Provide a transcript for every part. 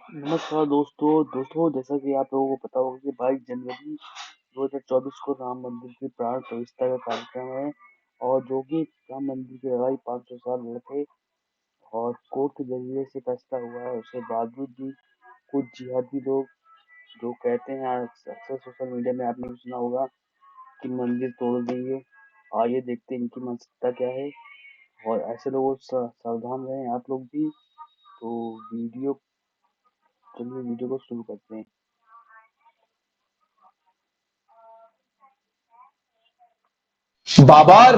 नमस्कार दोस्तों जैसा कि आप लोगों को पता होगा कि 22 जनवरी 2024 को राम मंदिर की प्राण प्रतिष्ठा का कार्यक्रम है। और जो कि राम मंदिर की लड़ाई 500 साल लड़े थे और कोर्ट के जरिए से फैसला हुआ है। उसके बावजूद भी कुछ जिहादी लोग जो कहते हैं, अक्सर सोशल मीडिया में आपने भी सुना होगा कि मंदिर तोड़ देंगे। आइए देखते हैं इनकी मानसिकता क्या है। और ऐसे लोगों से सावधान रहें आप लोग भी। तो वीडियो को शुरू करते हैं। बाबर,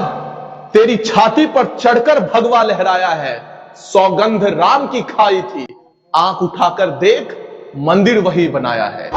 तेरी छाती पर चढ़कर भगवा लहराया है। सौगंध राम की खाई थी, आंख उठाकर देख, मंदिर वही बनाया है।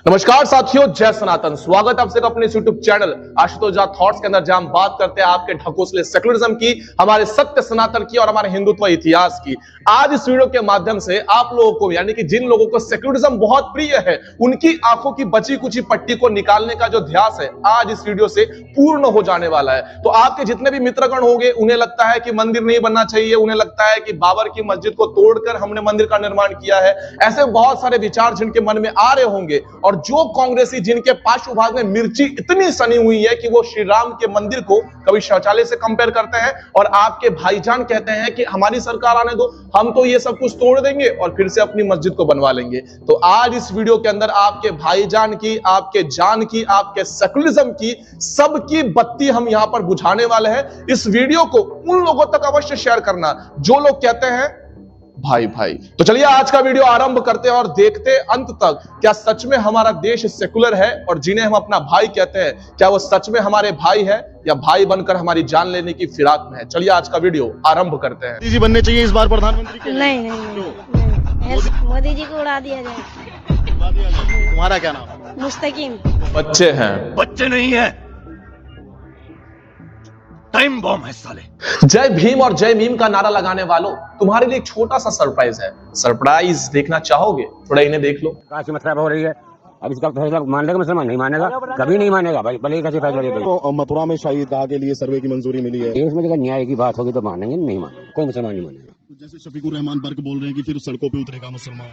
नमस्कार साथियों, जय सनातन। स्वागत है आप सबका अपने YouTube channel Ashutosh Jha thoughts के अंदर, जहां हम बात करते हैं आपके ढकोसले सेकुलरिज्म की, हमारे सत्य सनातन की और हमारे हिंदुत्व इतिहास की। आज इस वीडियो के माध्यम से आप लोगों को, यानी कि जिन लोगों को सेकुलरिज्म बहुत प्रिय है, उनकी आंखों की बची कुची पट्टी को निकालने का जो ध्यास है, आज इस वीडियो से पूर्ण हो जाने वाला है। तो आपके जितने भी मित्रगण होंगे, उन्हें लगता है कि मंदिर नहीं बनना चाहिए, उन्हें लगता है कि बाबर की मस्जिद को तोड़कर हमने मंदिर का निर्माण किया है, ऐसे बहुत सारे विचार जिनके मन में आ रहे होंगे। और जो कांग्रेसी जिनके पार्श्व भाग में मिर्ची इतनी सनी हुई है कि वो श्री राम के मंदिर को कभी शौचालय से कंपेयर करते हैं, और आपके भाईजान कहते हैं कि हमारी सरकार आने दो, हम तो ये सब कुछ तोड़ देंगे और फिर से अपनी मस्जिद को बनवा लेंगे। तो आज इस वीडियो के अंदर आपके भाईजान की, आपके जान की, आपके सेकुलरिज्म की, सबकी बत्ती हम यहां पर बुझाने वाले हैं। इस वीडियो को उन लोगों तक अवश्य शेयर करना जो लोग कहते हैं भाई भाई। तो चलिए आज का वीडियो आरंभ करते हैं और देखते अंत तक, क्या सच में हमारा देश सेकुलर है और जिन्हें हम अपना भाई कहते हैं, क्या वो सच में हमारे भाई है या भाई बनकर हमारी जान लेने की फिराक में है। चलिए आज का वीडियो आरंभ करते हैं। मोदी जी बनने चाहिए इस बार प्रधानमंत्री के लिए? नहीं, मोदी जी को उड़ा दिया जाए। तुम्हारा क्या नाम है? मुस्तकीम। बच्चे हैं, बच्चे नहीं है, टाइम बॉम्ब है साले। जय भीम और जय मीम का नारा लगाने वालों, तुम्हारे लिए एक छोटा सा सरप्राइज है। सरप्राइज देखना चाहोगे? थोड़ा इन्हें देख लो। काशी मतलब हो रही है। अब इसका फैसला मान लेगा मुसलमान? नहीं मानेगा, कभी नहीं मानेगा भाई, भले ही कैसे फैसला दे दे। तो मथुरा में शाही दाह के लिए सर्वे की मंजूरी मिली है। देश में अगर न्याय की बात होगी तो मानेंगे, नहीं मानेंगे, कोई मुसलमान नहीं मानेगा। तो जैसे शफीकुर रहमान बर्क बोल रहे हैं कि फिर सड़कों पे उतरेगा मुसलमान।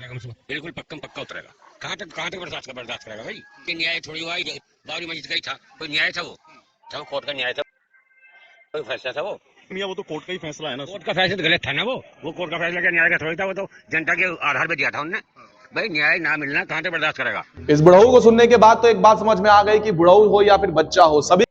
बिल्कुल पक्का उतरेगा। कहाँ तक बर्दाश्त करेगा भाई? कि न्याय थोड़ी हुआ, बाबरी मस्जिद का ही था, कोई न्याय था? वो कोर्ट का न्याय था, कोई फैसला था वो? वो तो कोर्ट का ही फैसला है ना। कोर्ट का फैसला तो गलत था ना। वो कोर्ट का फैसला क्या न्याय का थोड़ी था? वो तो जनता के आधार पर दिया था उन्होंने। भाई न्याय ना मिलना कहाँ तक बर्दाश्त करेगा? इस बुढ़ऊ को सुनने के बाद तो एक बात समझ में आ गई कि बुढ़ऊ हो या फिर बच्चा हो, सभी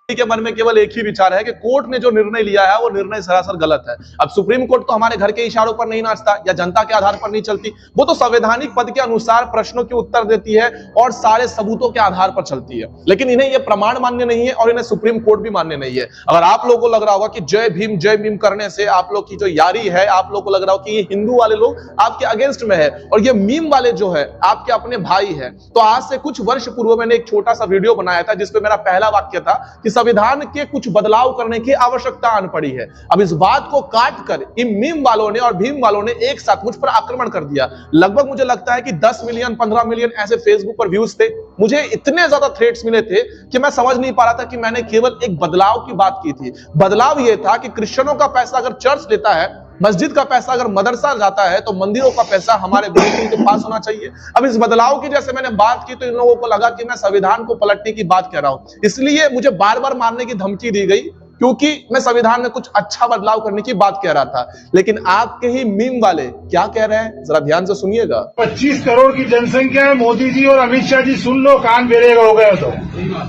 के मन में केवल एक ही विचार है कि कोर्ट ने जो निर्णय लिया है वो निर्णय सरासर गलत है। अब सुप्रीम कोर्ट तो हमारे घर के इशारों पर नहीं नाचता या जनता के आधार पर नहीं चलती, वो तो संवैधानिक पद के अनुसार प्रश्नों के उत्तर देती है और सारे सबूतों के आधार पर चलती है। लेकिन इन्हें ये प्रमाण मान्य नहीं है और इन्हें सुप्रीम कोर्ट भी मान्य नहीं है। अगर आप लोगों को लग रहा होगा कि जय भीम जय भीम करने से आप लोग की जो यारी है, आप लोग को लग रहा हो कि ये हिंदू वाले लोग आपके अगेंस्ट में है और ये मीम वाले जो है आपके अपने भाई है, तो आज से कुछ वर्ष पूर्व मैंने एक छोटा सा वीडियो बनाया था जिसपे मेरा पहला वाक्य था कि संविधान के कुछ बदलाव करने की आवश्यकता आन पड़ी है। अब इस बात को काट कर इन मीम वालों ने और भीम वालों ने एक साथ मुझ पर आक्रमण कर दिया। लगभग मुझे लगता है कि 10 मिलियन 15 मिलियन ऐसे फेसबुक पर व्यूज थे। मुझे इतने ज्यादा थ्रेट्स मिले थे कि मैं समझ नहीं पा रहा था कि मैंने केवल एक बदलाव की बात की थी। बदलाव यह था कि क्रिश्चियनों का पैसा अगर चर्च लेता है, मस्जिद का पैसा अगर मदरसा जाता है, तो मंदिरों का पैसा हमारे गुरुकुल के पास होना चाहिए। अब इस बदलाव की जैसे मैंने बात की तो इन लोगों को लगा कि मैं संविधान को पलटने की बात कह रहा हूं, इसलिए मुझे बार बार मारने की धमकी दी गई क्योंकि मैं संविधान में कुछ अच्छा बदलाव करने की बात कह रहा था। लेकिन आपके ही मीम वाले क्या कह रहे हैं, जरा ध्यान से सुनिएगा। 25 करोड़ की जनसंख्या है। मोदी जी और अमित शाह जी सुन लो, कान बेरेगा हो गए तो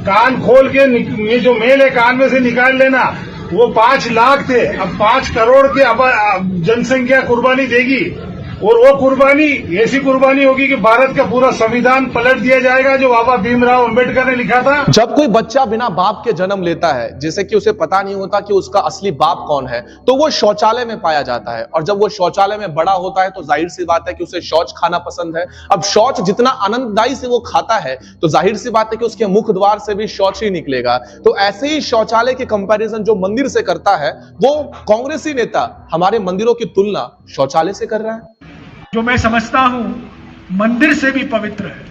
कान खोल के ये जो मेल है कान में से निकाल लेना। वो 5 लाख थे, अब 5 करोड़ की अब जनसंख्या कुर्बानी देगी, और वो कुर्बानी ऐसी कुर्बानी होगी कि भारत का पूरा संविधान पलट दिया जाएगा जो बाबा भीमराव अंबेडकर ने लिखा था। जब कोई बच्चा बिना बाप के जन्म लेता है, जैसे कि उसे पता नहीं होता कि उसका असली बाप कौन है, तो वो शौचालय में पाया जाता है। और जब वो शौचालय में बड़ा होता है तो जाहिर सी बात है कि उसे शौच खाना पसंद है। अब शौच जितना आनंददायी से वो खाता है तो जाहिर सी बात है कि उसके मुख द्वार से भी शौच ही निकलेगा। तो ऐसे ही शौचालय के कंपैरिजन जो मंदिर से करता है, वो कांग्रेसी नेता हमारे मंदिरों की तुलना शौचालय से कर रहा है। जो मैं समझता हूं मंदिर से भी पवित्र है,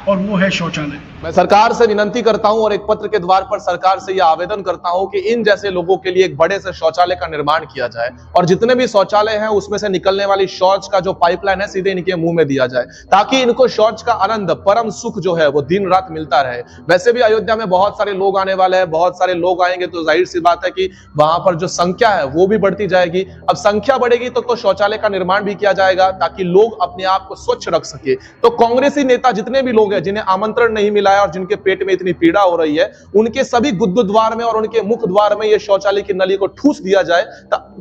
और वो है शौचालय। मैं सरकार से विनती करता हूं और एक पत्र के द्वार पर सरकार से यह आवेदन करता हूं कि इन जैसे लोगों के लिए एक बड़े से शौचालय का निर्माण किया जाए और जितने भी शौचालय हैं उसमें से निकलने वाली शौच का जो पाइपलाइन है सीधे इनके मुंह में दिया जाए, ताकि इनको शौच का आनंद, परम सुख जो है वो दिन रात मिलता रहे। वैसे भी अयोध्या में बहुत सारे लोग आने वाले हैं, बहुत सारे लोग आएंगे तो जाहिर सी बात है कि वहां पर जो संख्या है वो भी बढ़ती जाएगी। अब संख्या बढ़ेगी तो शौचालय का निर्माण भी किया जाएगा ताकि लोग अपने आप को स्वच्छ रख सके। तो कांग्रेसी नेता जितने भी लोग हैं जिन्हें आमंत्रण नहीं मिला है और जिनके पेट में इतनी पीड़ा हो रही है, उनके सभी गुद्दु द्वार में और उनके मुख द्वार में ये शौचालय की नली को ठूस दिया जाए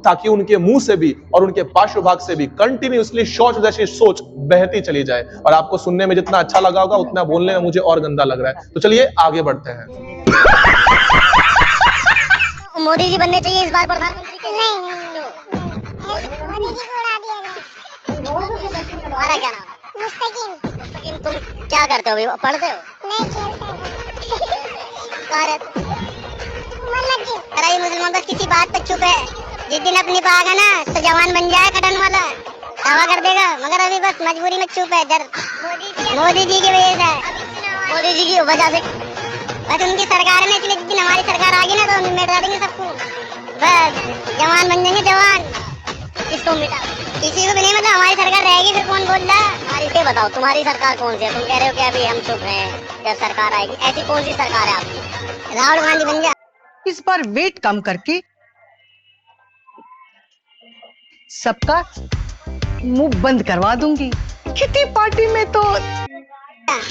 ताकि उनके मुंह से भी और उनके पार्श्व भाग से भी कंटिन्यूअसली शौच जैसी सोच बहती चली जाए। और आपको सुनने में जितना अच्छा लगा होगा उतना बोलने में मुझे और गंदा लग रहा है। तो चलिए आगे बढ़ते हैं। मोदी जी बनने चाहिए इस बार प्रधानमंत्री के। नहीं मोदी जी को उड़ा दिया जाए। तुम्हारा क्या नाम है? मुस्तकीम। मुस्तकीम, तुम क्या करते हो? अभी पढ़ते हो? नहीं, खेलते हैं। अरे ये मुसलमान बस किसी बात पे चुप है। जिस दिन अपनी पे आ गया ना तो जवान बन जाए कटन वाला, दावा कर देगा। मगर अभी बस मजबूरी में चुप है। मोदी जी की वजह से, मोदी जी की वजह से बस उनकी सरकार में, इसलिए जिस दिन हमारी सरकार आ गई ना तो मिटा देंगे सबको। बस जवान बन जाएंगे जवान। किसको मिटा? किसी को भी नहीं। मतलब हमारी सरकार रहेगी फिर कौन बोल रहा है? हमारी से बताओ तुम्हारी सरकार कौन सी है? तुम कह रहे हो कि अभी हम चुप रहे हैं, जब सरकार आएगी। ऐसी कौन सी सरकार है आपकी? राहुल गांधी बन जा। इस बार वेट कम करके सबका मुंह बंद करवा दूंगी। किटी पार्टी में तो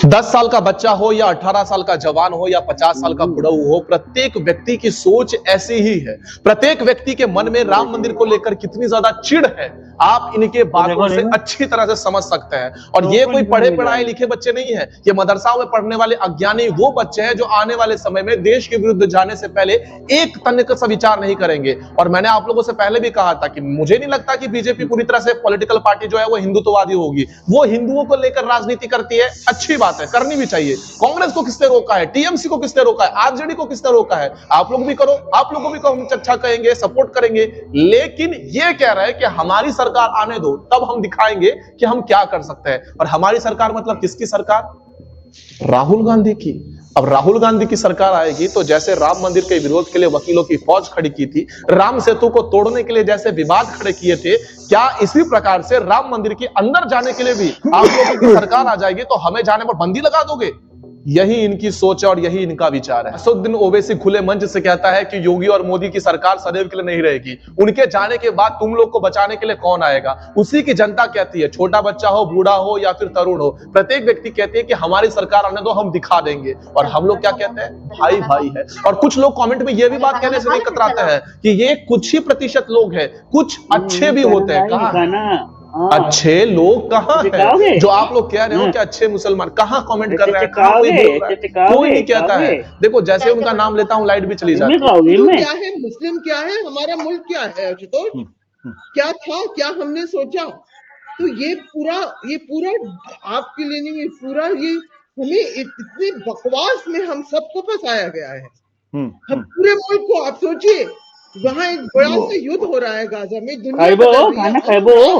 10 साल का बच्चा हो या 18 साल का जवान हो या 50 साल का बुढ़ऊ हो, प्रत्येक व्यक्ति की सोच ऐसी ही है। प्रत्येक व्यक्ति के मन में राम मंदिर को लेकर कितनी ज्यादा चिढ़ है आप इनके बातों से अच्छी तरह से समझ सकते हैं। और ये कोई पढ़े पढ़ाए लिखे बच्चे नहीं है, ये मदरसाओं में पढ़ने वाले अज्ञानी वो बच्चे हैं जो आने वाले समय में देश के विरुद्ध जाने से पहले एक तनिक का विचार नहीं करेंगे। और मैंने आप लोगों से पहले भी कहा था कि मुझे नहीं लगता कि बीजेपी पूरी तरह से पॉलिटिकल पार्टी जो है वो हिंदुत्ववादी होगी। वो हिंदुओं को लेकर राजनीति करती है, अच्छी बात है, करनी भी चाहिए। कांग्रेस को किसने रोका है? टीएमसी को किसने रोका है? आरजेडी को किसने रोका है? आप लोग भी करो, आप लोगों को भी अच्छा कहेंगे, सपोर्ट करेंगे। लेकिन ये कह रहा है कि हमारी सरकार आने दो, तब हम दिखाएंगे कि हम क्या कर सकते हैं। और हमारी सरकार मतलब किसकी सरकार? राहुल गांधी की। अब राहुल गांधी की सरकार आएगी तो जैसे राम मंदिर के विरोध के लिए वकीलों की फौज खड़ी की थी, राम सेतु को तोड़ने के लिए जैसे विवाद खड़े किए थे, क्या इसी प्रकार से राम मंदिर के अंदर जाने के लिए भी आप लोगों की सरकार आ जाएगी तो हमें जाने पर बंदी लगा दोगे? यही इनकी सोच है और यही इनका विचार है। असदुद्दीन ओवैसी खुले मंच से कहता है कि योगी और मोदी की सरकार सदैव के लिए नहीं रहेगी, उनके जाने के बाद तुम लोग को बचाने के लिए कौन आएगा? उसी की जनता कहती है, छोटा बच्चा हो, बूढ़ा हो या फिर तरुण हो, प्रत्येक व्यक्ति कहते हैं कि हमारी सरकार आने दो, हम दिखा देंगे। और हम लोग क्या कहते हैं? भाई भाई है। और कुछ लोग कमेंट में यह भी बात कहने से नहीं कतराते हैं कि ये कुछ ही प्रतिशत लोग हैं, कुछ अच्छे भी होते हैं। कहां अच्छे लोग कहाँ हैं? जो आप लोग कह रहे हो कि अच्छे मुसलमान, कहाँ कमेंट कर रहे हैं? कोई नहीं कहता है। देखो जैसे उनका नाम लेता हूँ लाइट भी चली जाती है। क्या है मुस्लिम, क्या है हमारा मुल्क, क्या है आशुतोष? क्या था, क्या हमने सोचा? तो ये पूरा आपके लिए नहीं, ये पूरा ये हमें इतने बकवास में हम सबको फंसाया गया है। हम पूरे मुल्क को, आप सोचिए वहाँ एक बड़ा सा युद्ध हो रहा है गाजा में, दुनिया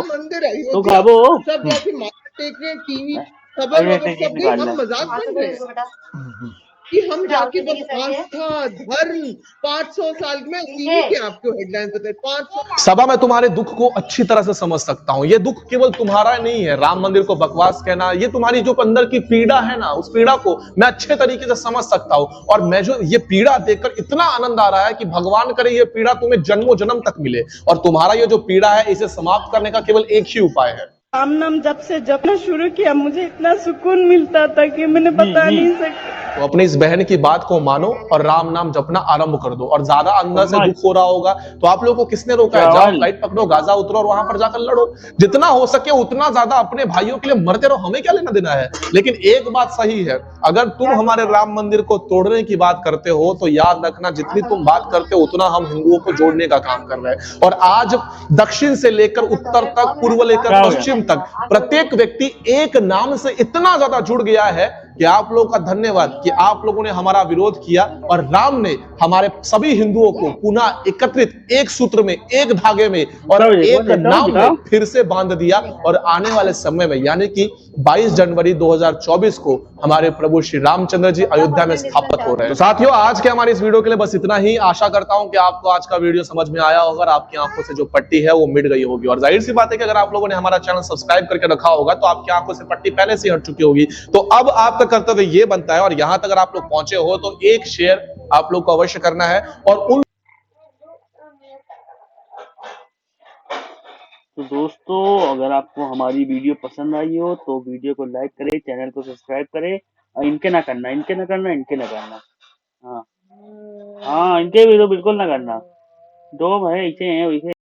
मंदिर है, सब जाके माथा टेक रहे हैं, टीवी खबर वगैरह सब नहीं, हम मजाक बन रहे हैं कि हम जाके बस आस्था धर्म 500 साल में टीवी के आपको हेडलाइन बताए 500। सभा में तुम्हारे दुख को अच्छी तरह से समझ सकता हूं। ये दुख केवल तुम्हारा नहीं है, राम मंदिर को बकवास कहना, ये तुम्हारी जो अंदर की पीड़ा है ना, उस पीड़ा को मैं अच्छे तरीके से समझ सकता हूं। और मैं जो ये पीड़ा देखकर इतना आनंद आ रहा है कि भगवान करे ये पीड़ा तुम्हें जन्मों जन्म तक मिले। और तुम्हारा ये जो पीड़ा है इसे समाप्त करने का केवल एक ही उपाय है। राम नाम जब से जपना शुरू किया मुझे इतना सुकून मिलता था कि मैंने बता नहीं सकती। तो अपनी इस बहन की बात को मानो और राम नाम जपना आरंभ कर दो। और ज्यादा अंदर से दुख हो रहा होगा तो आप लोगों को किसने रोका है? जाओ फ्लाइट पकड़ो, गाजा उतरो और वहां पर जाकर लड़ो। जितना हो सके उतना ज्यादा अपने भाइयों के लिए मरते रहो, हमें क्या लेना देना है। लेकिन एक बात सही है, अगर तुम हमारे राम मंदिर को तोड़ने की बात करते हो तो याद रखना, जितनी तुम बात करते हो उतना हम हिंदुओं को जोड़ने का काम कर रहे हैं। और आज दक्षिण से लेकर उत्तर तक, पूर्व लेकर पश्चिम तक, प्रत्येक व्यक्ति एक नाम से इतना ज्यादा जुड़ गया है कि आप लोगों का धन्यवाद कि आप लोगों ने हमारा विरोध किया और राम ने हमारे सभी हिंदुओं को पुनः एकत्रित एक सूत्र में, एक धागे में और एक नाम में फिर से बांध दिया। और आने वाले समय में यानी कि 22 जनवरी 2024 को हमारे प्रभु श्री रामचंद्र जी अयोध्या में स्थापित हो रहे हैं। तो साथियों, आज के हमारे इस वीडियो के लिए बस इतना ही। आशा करता हूं कि आपको आज का वीडियो समझ में आया होगा, आपकी आंखों से जो पट्टी है वो मिट गई होगी। और जाहिर सी बात है कि अगर आप लोगों ने हमारा चैनल सब्सक्राइब करके रखा होगा तो आपकी आंखों से पट्टी पहले से हट चुकी होगी। तो अब आपका कर्तव्य ये बनता है, और यहां तक अगर आप लोग पहुंचे हो तो एक शेयर आप लोग को अवश्य करना है। और उन तो दोस्तों, अगर आपको हमारी वीडियो पसंद आई हो तो वीडियो को लाइक करें, चैनल को सब्सक्राइब करें। और इनके ना करना। हाँ हाँ, इनके भी तो बिल्कुल ना करना। जो है ऐसे हैं वैसे